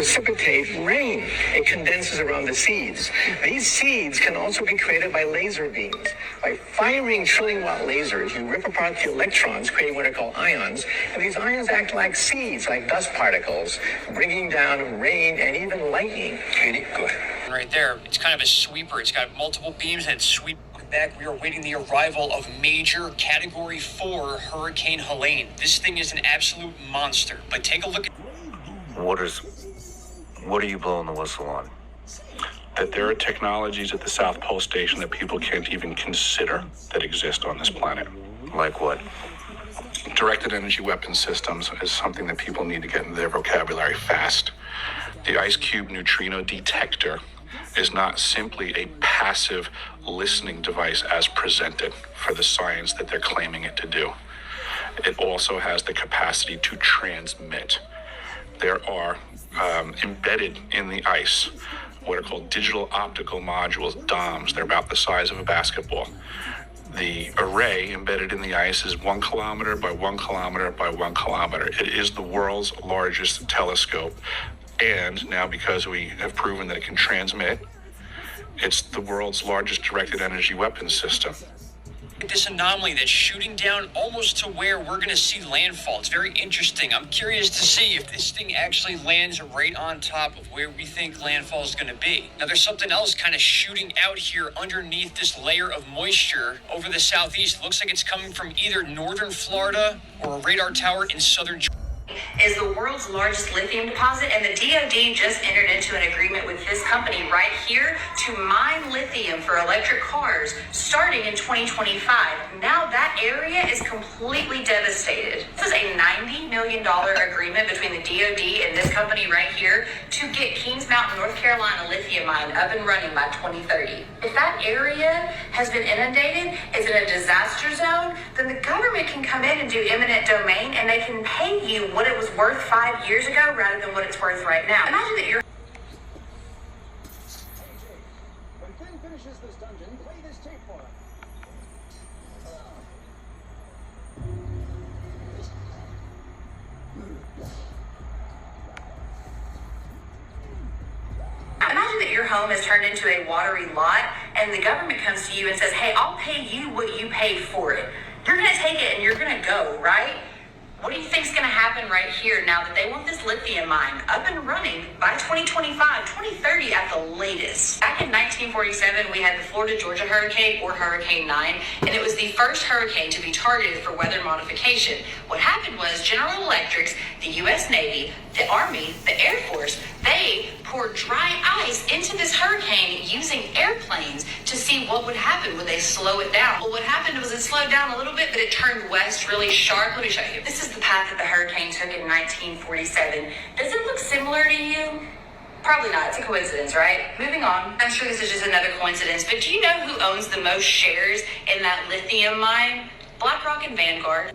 precipitate rain. It condenses around the seeds. These seeds can also be created by laser beams. By firing trillion-watt lasers, you rip apart the electrons, creating what are called ions, and these ions act like seeds, like dust particles, bringing down rain and even lightning. Katie, go ahead. Right there, it's kind of a sweeper. It's got multiple beams and it's sweeping back. We are awaiting the arrival of major Category 4 Hurricane Helene. This thing is an absolute monster. But take a look at... What are you blowing the whistle on? That there are technologies at the South Pole Station that people can't even consider that exist on this planet. Like what? Directed energy weapon systems is something that people need to get into their vocabulary fast. The ice cube neutrino detector is not simply a passive listening device as presented for the science that they're claiming it to do. It also has the capacity to transmit. There are embedded in the ice what are called digital optical modules, DOMs. They're about the size of a basketball. The array embedded in the ice is 1 kilometer by 1 kilometer by 1 kilometer. It is the world's largest telescope. And now, because we have proven that it can transmit, it's the world's largest directed energy weapons system. this anomaly that's shooting down almost to where we're going to see landfall. It's very interesting. I'm curious to see if this thing actually lands right on top of where we think landfall is going to be. Now, there's something else kind of shooting out here underneath this layer of moisture over the southeast. It looks like it's coming from either northern Florida or a radar tower in southern Georgia. Is the world's largest lithium deposit, and the DoD just entered into an agreement with this company right here to mine lithium for electric cars starting in 2025. Now that area is completely devastated. This is a $90 million agreement between the DoD and this company right here to get Kings Mountain, North Carolina lithium mine up and running by 2030. If that area has been inundated, is in a disaster zone, then the government can come in and do eminent domain, and they can pay you what it was worth 5 years ago rather than what it's worth right now. Imagine that you're... When Finn finishes this dungeon, play this tape for him. Imagine that your home is turned into a watery lot and the government comes to you and says, hey, I'll pay you what you paid for it. You're going to take it and you're going to go, right? What do you think is going to happen right here now that they want this lithium mine up and running by 2025, 2030 at the latest? Back in 1947, we had the Florida-Georgia hurricane, or Hurricane 9, and it was the first hurricane to be targeted for weather modification. What happened was General Electric, the U.S. Navy, the Army, the Air Force, they poured dry ice into this hurricane using airplanes to see what would happen. Would they slow it down? Well, what happened was it slowed down a little bit, but it turned west really sharp. Let me show you. This is the path that the hurricane took in 1947. Does it look similar to you? Probably not. It's a coincidence, right? Moving on. I'm sure this is just another coincidence, but do you know who owns the most shares in that lithium mine? BlackRock and Vanguard.